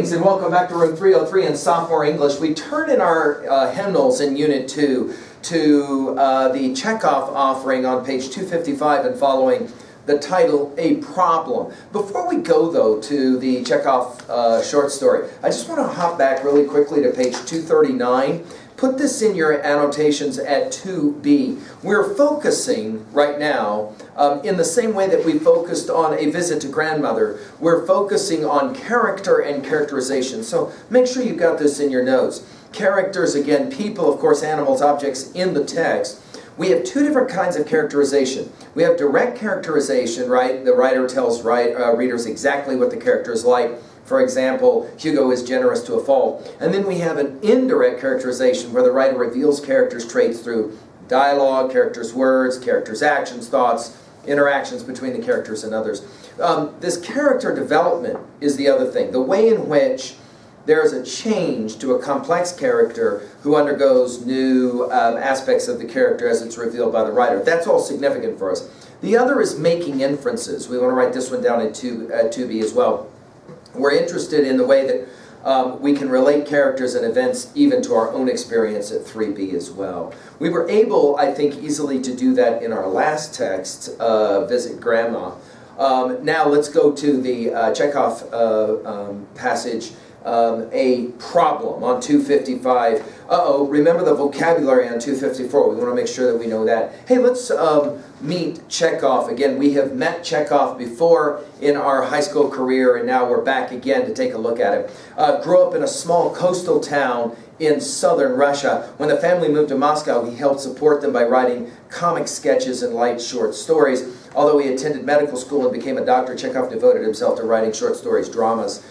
Greetings and welcome back to room 303 in sophomore English. We turn in our hymnals in Unit 2 to the Chekhov offering on page 255 and following, the title, A Problem. Before we go, though, to the Chekhov short story, I just want to hop back really quickly to page 239. Put this in your annotations at 2B. We're focusing right now, in the same way that we focused on A Visit to Grandmother, we're focusing on character and characterization. So make sure you've got this in your notes. Characters, again, people, of course, animals, objects in the text. We have two different kinds of characterization. We have direct characterization, right? The writer tells readers exactly what the character is like. For example, Hugo is generous to a fault. And then we have an indirect characterization where the writer reveals characters' traits through dialogue, characters' words, characters' actions, thoughts, interactions between the characters and others. This character development is the other thing. The way in which there is a change to a complex character who undergoes new aspects of the character as it's revealed by the writer. That's all significant for us. The other is making inferences. We want to write this one down at 2B as well. We're interested in the way that we can relate characters and events even to our own experience at 3B as well. We were able, I think, easily to do that in our last text, Visit Grandma. Now let's go to the Chekhov passage, A Problem on 255. Remember the vocabulary on 254. We want to make sure that we know that. Hey, let's meet Chekhov. Again, we have met Chekhov before in our high school career, and now we're back again to take a look at him. Grew up in a small coastal town in southern Russia. When the family moved to Moscow, he helped support them by writing comic sketches and light short stories. Although he attended medical school and became a doctor, Chekhov devoted himself to writing short stories, dramas.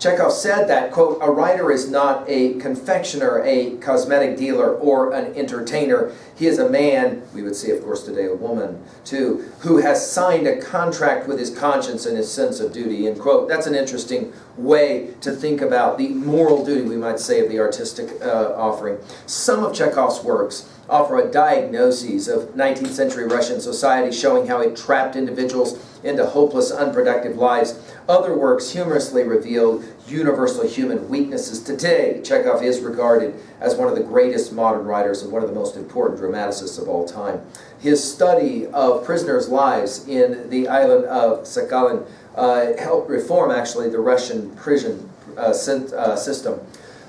Chekhov said that, quote, a writer is not a confectioner, a cosmetic dealer, or an entertainer. He is a man, we would say, of course, today a woman, too, who has signed a contract with his conscience and his sense of duty, end quote. That's an interesting way to think about the moral duty, we might say, of the artistic offering. Some of Chekhov's works offer a diagnosis of 19th century Russian society, showing how it trapped individuals into hopeless, unproductive lives. Other works humorously revealed universal human weaknesses. Today, Chekhov is regarded as one of the greatest modern writers and one of the most important dramaticists of all time. His study of prisoners' lives in the island of Sakhalin helped reform, actually, the Russian prison system.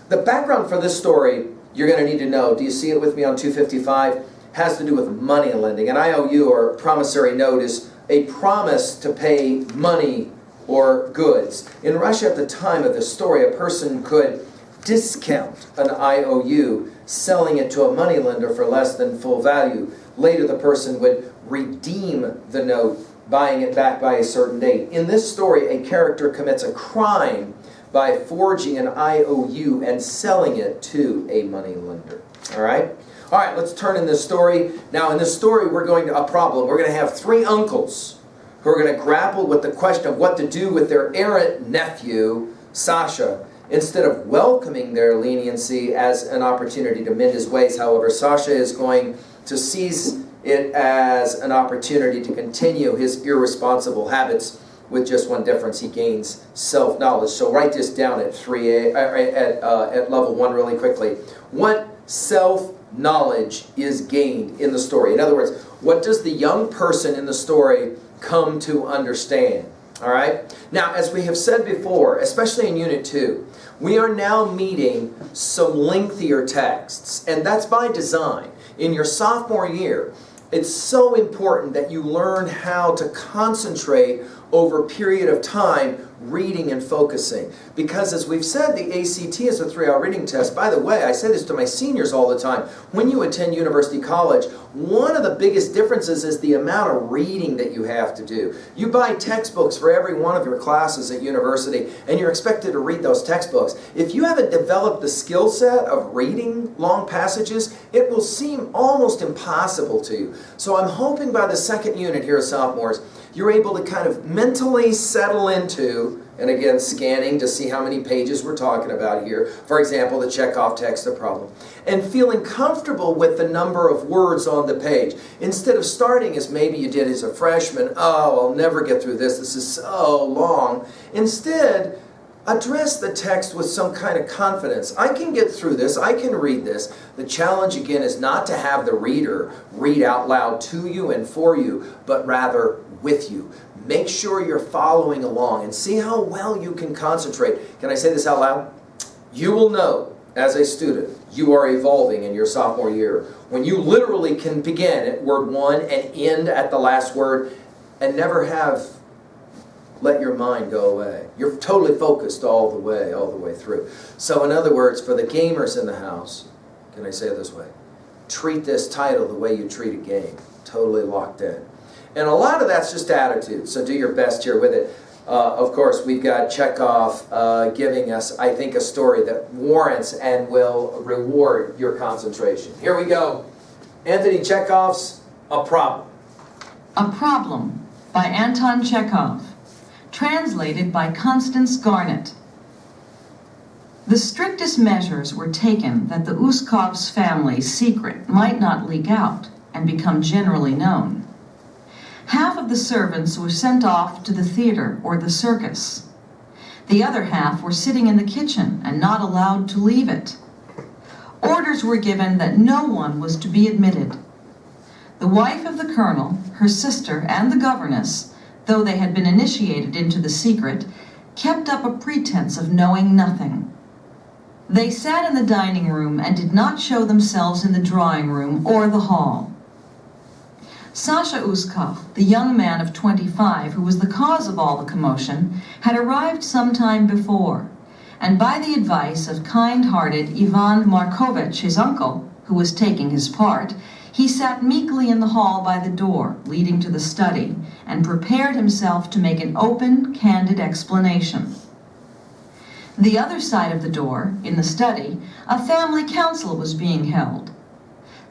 The background for this story, you're going to need to know. Do you see it with me on 255? Has to do with money lending. An IOU, or promissory note, is a promise to pay money or goods. In Russia at the time of the story, a person could discount an IOU, selling it to a moneylender for less than full value. Later, the person would redeem the note, buying it back by a certain date. In this story, a character commits a crime by forging an IOU and selling it to a moneylender. All right? All right, let's turn in this story. Now, in this story, we're going to a problem. We're going to have three uncles who are going to grapple with the question of what to do with their errant nephew, Sasha. Instead of welcoming their leniency as an opportunity to mend his ways, however, Sasha is going to seize it as an opportunity to continue his irresponsible habits, with just one difference: he gains self-knowledge. So write this down at 3A, at level 1 really quickly. What self-knowledge is gained in the story? In other words, what does the young person in the story come to understand? All right? Now, as we have said before, especially in Unit 2, we are now meeting some lengthier texts, and that's by design. In your sophomore year, it's so important that you learn how to concentrate over a period of time, reading and focusing. Because as we've said, the ACT is a 3-hour reading test. By the way, I say this to my seniors all the time. When you attend University College, one of the biggest differences is the amount of reading that you have to do. You buy textbooks for every one of your classes at university, and you're expected to read those textbooks. If you haven't developed the skill set of reading long passages, it will seem almost impossible to you. So I'm hoping by the second unit here as sophomores, you're able to kind of mentally settle into, and again, scanning to see how many pages we're talking about here. For example, the Chekhov text, The Problem. And feeling comfortable with the number of words on the page. Instead of starting as maybe you did as a freshman, oh, I'll never get through this, this is so long. Instead, Address the text with some kind of confidence. I can get through this. I can read this. The challenge, again, is not to have the reader read out loud to you and for you, but rather with you. Make sure you're following along and see how well you can concentrate. Can I say this out loud? You will know, as a student, you are evolving in your sophomore year when you literally can begin at word 1 and end at the last word and never have let your mind go away. You're totally focused all the way through. So in other words, for the gamers in the house, can I say it this way? Treat this title the way you treat a game. Totally locked in. And a lot of that's just attitude, so do your best here with it. Of course, we've got Chekhov giving us, I think, a story that warrants and will reward your concentration. Here we go. Anthony Chekhov's A Problem. A Problem by Anton Chekhov. Translated by Constance Garnett. The strictest measures were taken that the Uskov's family's secret might not leak out and become generally known. Half of the servants were sent off to the theater or the circus. The other half were sitting in the kitchen and not allowed to leave it. Orders were given that no one was to be admitted. The wife of the colonel, her sister, and the governess, though they had been initiated into the secret, kept up a pretense of knowing nothing. They sat in the dining room and did not show themselves in the drawing room or the hall. Sasha Uskov, the young man of 25 who was the cause of all the commotion, had arrived some time before, and by the advice of kind-hearted Ivan Markovitch, his uncle, who was taking his part, he sat meekly in the hall by the door leading to the study and prepared himself to make an open, candid explanation. The other side of the door, in the study, a family council was being held.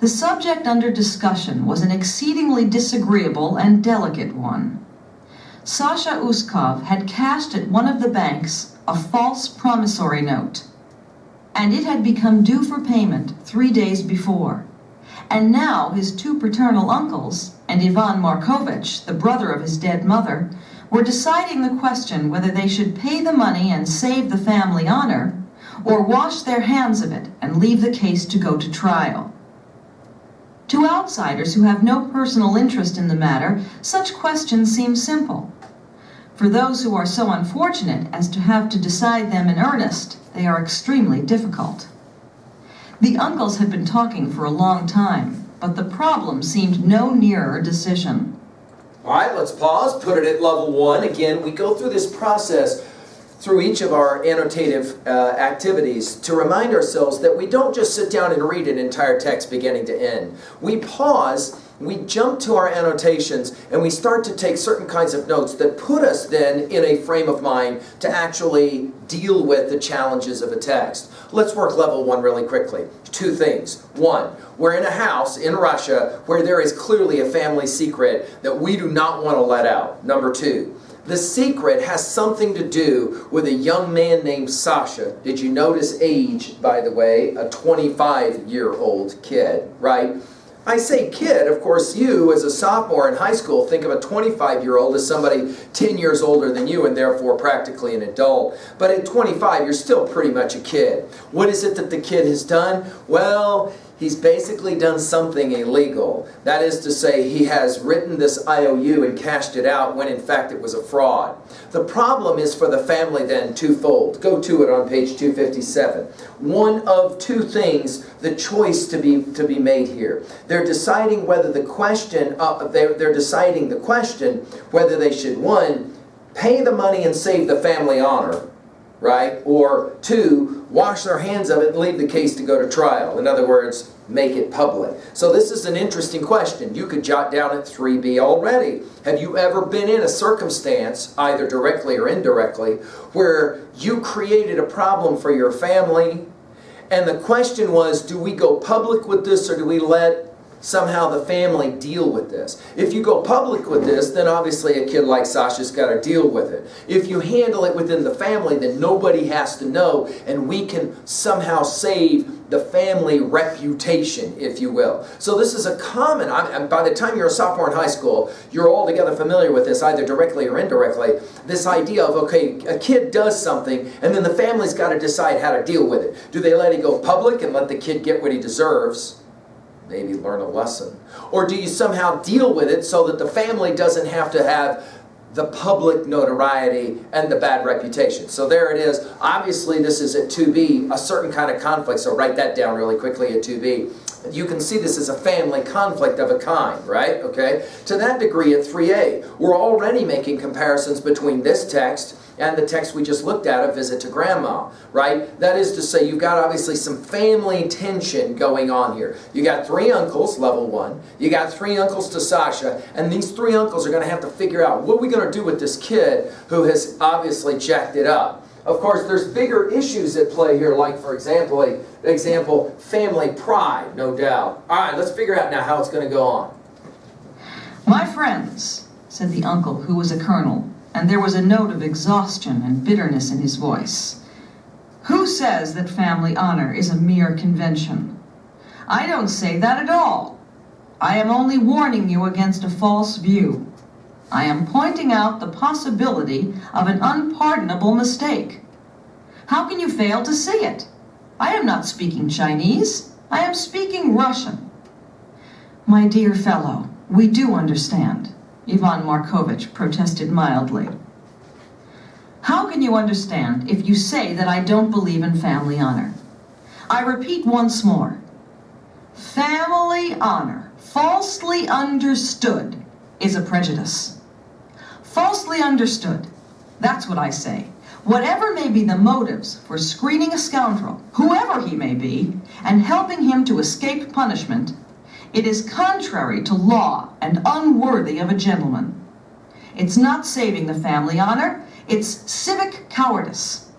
The subject under discussion was an exceedingly disagreeable and delicate one. Sasha Uskov had cashed at one of the banks a false promissory note, and it had become due for payment 3 days before. And now his two paternal uncles, and Ivan Markovitch, the brother of his dead mother, were deciding the question whether they should pay the money and save the family honor, or wash their hands of it and leave the case to go to trial. To outsiders who have no personal interest in the matter, such questions seem simple. For those who are so unfortunate as to have to decide them in earnest, they are extremely difficult. The uncles had been talking for a long time, but the problem seemed no nearer decision. All right, let's pause, put it at level 1. Again, we go through this process through each of our annotative activities to remind ourselves that we don't just sit down and read an entire text beginning to end. We pause, we jump to our annotations, and we start to take certain kinds of notes that put us then in a frame of mind to actually deal with the challenges of a text. Let's work level 1 really quickly. 2 things. 1, we're in a house in Russia where there is clearly a family secret that we do not want to let out. Number 2, the secret has something to do with a young man named Sasha. Did you notice age, by the way? A 25-year-old kid, right? I say kid, of course you as a sophomore in high school think of a 25-year-old as somebody 10 years older than you and therefore practically an adult. But at 25 you're still pretty much a kid. What is it that the kid has done? Well, he's basically done something illegal. That is to say, he has written this IOU and cashed it out when in fact it was a fraud. The problem is for the family then twofold. Go to it on page 257. One of 2 things, the choice to be made here. They're deciding whether the question, they're deciding the question whether they should, 1, pay the money and save the family honor, right? Or 2, wash their hands of it and leave the case to go to trial. In other words, make it public. So this is an interesting question. You could jot down at 3B already. Have you ever been in a circumstance, either directly or indirectly, where you created a problem for your family and the question was, do we go public with this or do we let somehow the family deal with this. If you go public with this, then obviously a kid like Sasha's got to deal with it. If you handle it within the family, then nobody has to know, and we can somehow save the family reputation, if you will. So this is a common, by the time you're a sophomore in high school, you're altogether familiar with this, either directly or indirectly, this idea of, okay, a kid does something, and then the family's got to decide how to deal with it. Do they let it go public and let the kid get what he deserves? Maybe learn a lesson. Or do you somehow deal with it so that the family doesn't have to have the public notoriety and the bad reputation? So there it is. Obviously this is at 2B, a certain kind of conflict, so write that down really quickly at 2B. You can see this as a family conflict of a kind, right? Okay. To that degree at 3A, we're already making comparisons between this text and the text we just looked at, A Visit to Grandma, right? That is to say, you've got obviously some family tension going on here. You got 3 uncles, level 1. You got 3 uncles to Sasha, and these 3 uncles are going to have to figure out what are we going to do with this kid who has obviously jacked it up. Of course, there's bigger issues at play here, like, for example, family pride, no doubt. All right, let's figure out now how it's going to go on. My friends, said the uncle who was a colonel, and there was a note of exhaustion and bitterness in his voice. Who says that family honor is a mere convention? I don't say that at all. I am only warning you against a false view. I am pointing out the possibility of an unpardonable mistake. How can you fail to see it? I am not speaking Chinese. I am speaking Russian. My dear fellow, we do understand, Ivan Markovitch protested mildly. How can you understand if you say that I don't believe in family honor? I repeat once more. Family honor, falsely understood, is a prejudice. Falsely understood. That's what I say. Whatever may be the motives for screening a scoundrel, whoever he may be, and helping him to escape punishment, it is contrary to law and unworthy of a gentleman. It's not saving the family honor, it's civic cowardice.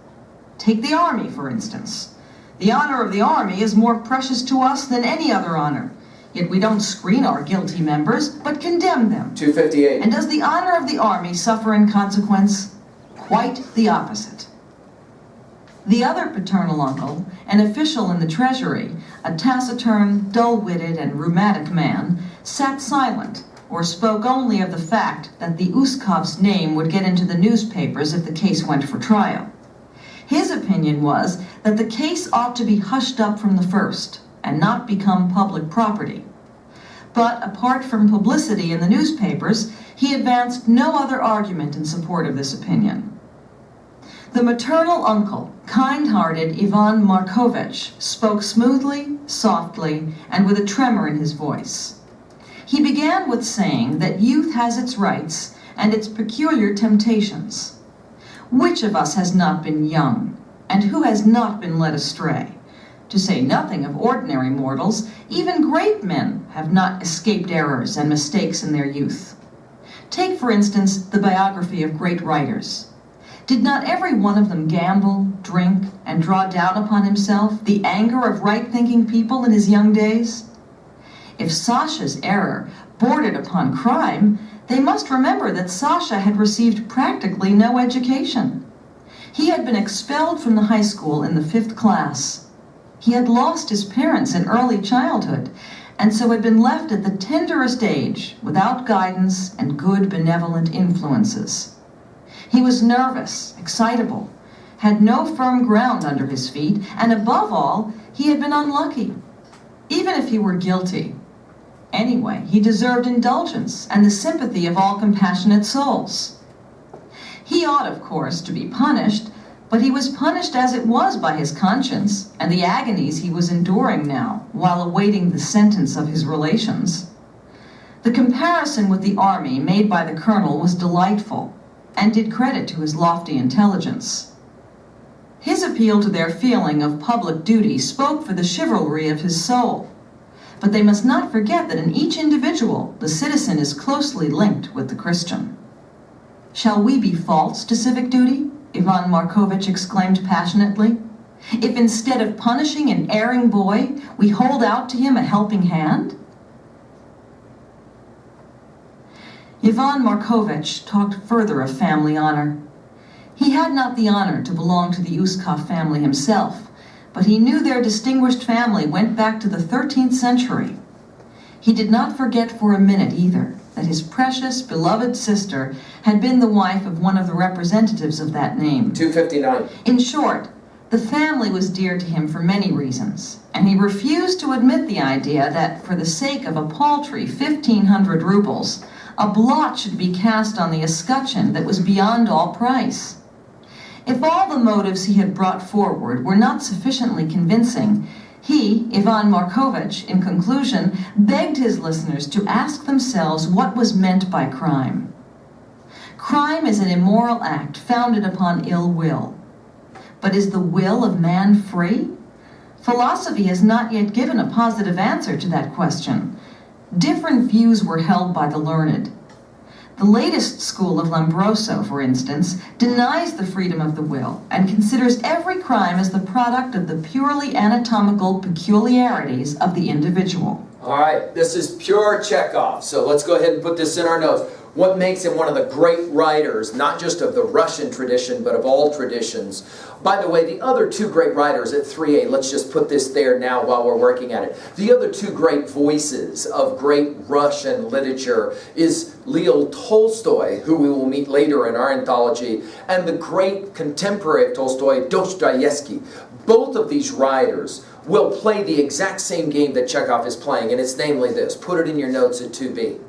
Take the army, for instance. The honor of the army is more precious to us than any other honor. Yet we don't screen our guilty members, but condemn them. 258. And does the honor of the army suffer in consequence? Quite the opposite. The other paternal uncle, an official in the treasury, a taciturn, dull-witted, and rheumatic man, sat silent, or spoke only of the fact that the Uskov's name would get into the newspapers if the case went for trial. His opinion was that the case ought to be hushed up from the first, and not become public property. But apart from publicity in the newspapers, he advanced no other argument in support of this opinion. The maternal uncle, kind-hearted Ivan Markovitch, spoke smoothly, softly, and with a tremor in his voice. He began with saying that youth has its rights and its peculiar temptations. Which of us has not been young, and who has not been led astray? To say nothing of ordinary mortals, even great men have not escaped errors and mistakes in their youth. Take, for instance, the biography of great writers. Did not every one of them gamble, drink, and draw down upon himself the anger of right-thinking people in his young days? If Sasha's error bordered upon crime, they must remember that Sasha had received practically no education. He had been expelled from the high school in the 5th class. He had lost his parents in early childhood, and so had been left at the tenderest age without guidance and good benevolent influences. He was nervous, excitable, had no firm ground under his feet, and above all, he had been unlucky, even if he were guilty. Anyway, he deserved indulgence and the sympathy of all compassionate souls. He ought, of course, to be punished, but he was punished as it was by his conscience and the agonies he was enduring now while awaiting the sentence of his relations. The comparison with the army made by the colonel was delightful and did credit to his lofty intelligence. His appeal to their feeling of public duty spoke for the chivalry of his soul. But they must not forget that in each individual, the citizen is closely linked with the Christian. Shall we be false to civic duty? Ivan Markovitch exclaimed passionately. If instead of punishing an erring boy, we hold out to him a helping hand? Ivan Markovitch talked further of family honor. He had not the honor to belong to the Uskov family himself, but he knew their distinguished family went back to the 13th century. He did not forget for a minute either that his precious, beloved sister had been the wife of one of the representatives of that name. 259. In short, the family was dear to him for many reasons, and he refused to admit the idea that for the sake of a paltry 1,500 rubles, a blot should be cast on the escutcheon that was beyond all price. If all the motives he had brought forward were not sufficiently convincing, he, Ivan Markovitch, in conclusion, begged his listeners to ask themselves what was meant by crime. Crime is an immoral act founded upon ill will. But is the will of man free? Philosophy has not yet given a positive answer to that question. Different views were held by the learned. The latest school of Lombroso, for instance, denies the freedom of the will and considers every crime as the product of the purely anatomical peculiarities of the individual. All right, this is pure Chekhov, so let's go ahead and put this in our notes. What makes him one of the great writers, not just of the Russian tradition, but of all traditions. By the way, the other two great writers at 3A, let's just put this there now while we're working at it. The other two great voices of great Russian literature is Leo Tolstoy, who we will meet later in our anthology, and the great contemporary of Tolstoy, Dostoevsky. Both of these writers will play the exact same game that Chekhov is playing, and it's namely this. Put it in your notes at 2B.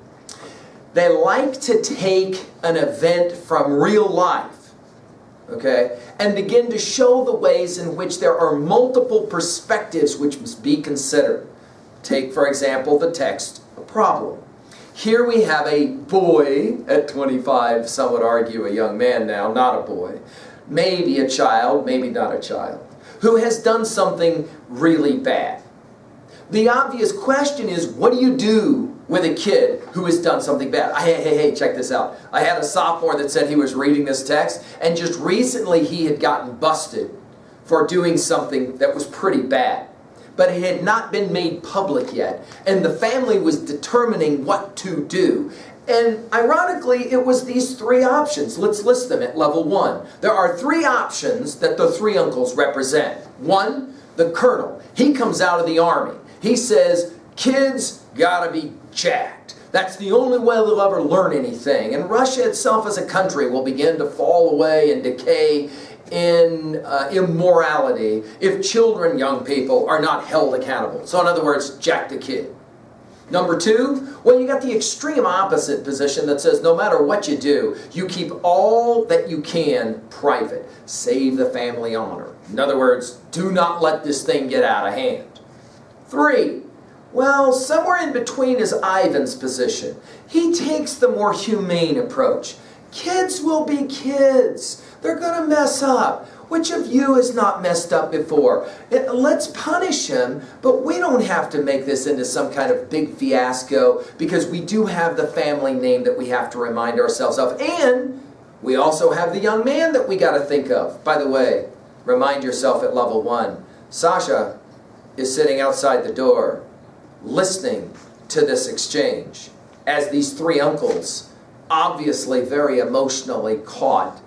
They like to take an event from real life, okay, and begin to show the ways in which there are multiple perspectives which must be considered. Take, for example, the text, A Problem. Here we have a boy at 25, some would argue a young man now, not a boy, maybe a child, maybe not a child, who has done something really bad. The obvious question is, what do you do with a kid who has done something bad? Hey, check this out. I had a sophomore that said he was reading this text, and just recently he had gotten busted for doing something that was pretty bad. But it had not been made public yet, and the family was determining what to do. And ironically, it was these three options. Let's list them at level 1. There are three options that the three uncles represent. 1, the colonel. He comes out of the army. He says, kids gotta be jacked. That's the only way they'll ever learn anything. And Russia itself as a country will begin to fall away and decay in immorality if children, young people, are not held accountable. So in other words, jack the kid. Number 2, well, you got the extreme opposite position that says no matter what you do, you keep all that you can private. Save the family honor. In other words, do not let this thing get out of hand. 3, well, somewhere in between is Ivan's position. He takes the more humane approach. Kids will be kids. They're going to mess up. Which of you has not messed up before? Let's punish him, but we don't have to make this into some kind of big fiasco because we do have the family name that we have to remind ourselves of. And we also have the young man that we got to think of. By the way, remind yourself at level 1, Sasha is sitting outside the door listening to this exchange as these three uncles, obviously very emotionally caught,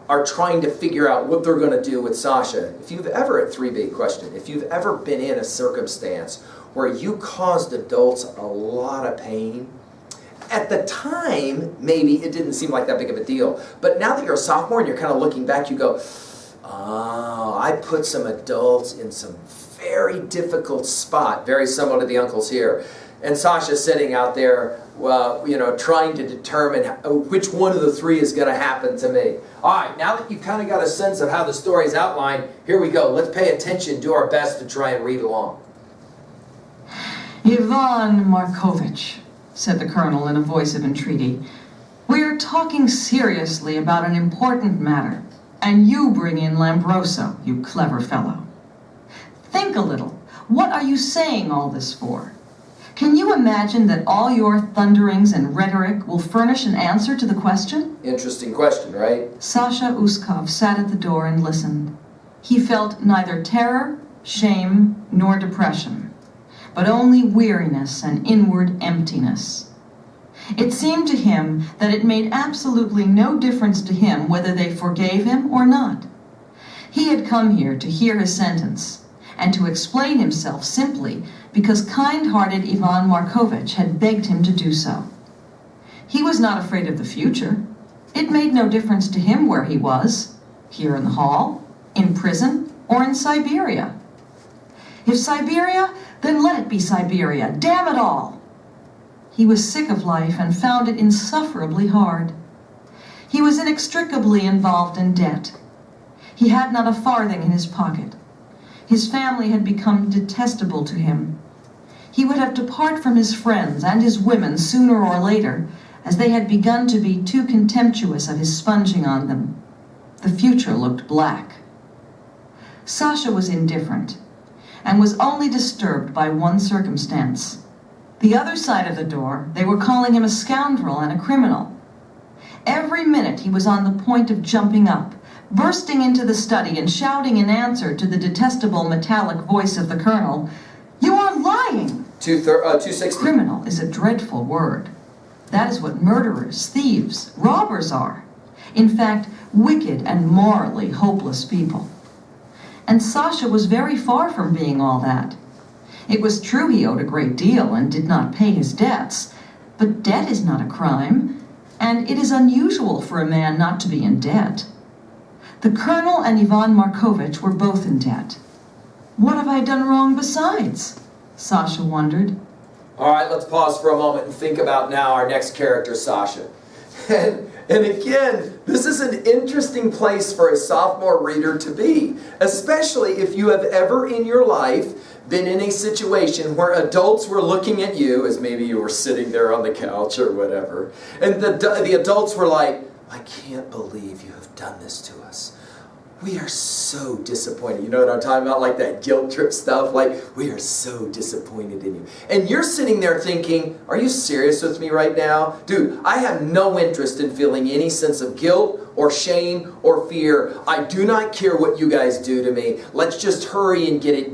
are trying to figure out what they're going to do with Sasha. If you've ever, at 3B question, if you've ever been in a circumstance where you caused adults a lot of pain, at the time, maybe it didn't seem like that big of a deal. But now that you're a sophomore and you're kind of looking back, you go, oh, I put some adults in some very difficult spot, very similar to the uncles here. And Sasha's sitting out there, trying to determine which one of the three is going to happen to me. All right, now that you've kind of got a sense of how the story is outlined, here we go. Let's pay attention, do our best to try and read along. Ivan Markovitch, said the colonel in a voice of entreaty, we are talking seriously about an important matter, and you bring in Lombroso, you clever fellow. Think a little. What are you saying all this for? Can you imagine that all your thunderings and rhetoric will furnish an answer to the question? Interesting question, right? Sasha Uskov sat at the door and listened. He felt neither terror, shame, nor depression, but only weariness and inward emptiness. It seemed to him that it made absolutely no difference to him whether they forgave him or not. He had come here to hear his sentence and to explain himself simply because kind-hearted Ivan Markovitch had begged him to do so. He was not afraid of the future. It made no difference to him where he was, here in the hall, in prison, or in Siberia. If Siberia, then let it be Siberia, damn it all! He was sick of life and found it insufferably hard. He was inextricably involved in debt. He had not a farthing in his pocket. His family had become detestable to him. He would have to part from his friends and his women sooner or later, as they had begun to be too contemptuous of his sponging on them. The future looked black. Sasha was indifferent, and was only disturbed by one circumstance. The other side of the door, they were calling him a scoundrel and a criminal. Every minute he was on the point of jumping up, bursting into the study and shouting in answer to the detestable metallic voice of the colonel, "You are lying!" 260. Criminal is a dreadful word. That is what murderers, thieves, robbers are. In fact, wicked and morally hopeless people. And Sasha was very far from being all that. It was true he owed a great deal and did not pay his debts, but debt is not a crime, and it is unusual for a man not to be in debt. The colonel and Ivan Markovitch were both in debt. What have I done wrong besides? Sasha wondered. All right, let's pause for a moment and think about now our next character, Sasha. And again, this is an interesting place for a sophomore reader to be, especially if you have ever in your life been in a situation where adults were looking at you, as maybe you were sitting there on the couch or whatever, and the adults were like, "I can't believe you have done this to us. We are so disappointed." You know what I'm talking about? Like that guilt trip stuff. Like, "We are so disappointed in you." And you're sitting there thinking, "Are you serious with me right now? Dude, I have no interest in feeling any sense of guilt or shame or fear. I do not care what you guys do to me. Let's just hurry and get it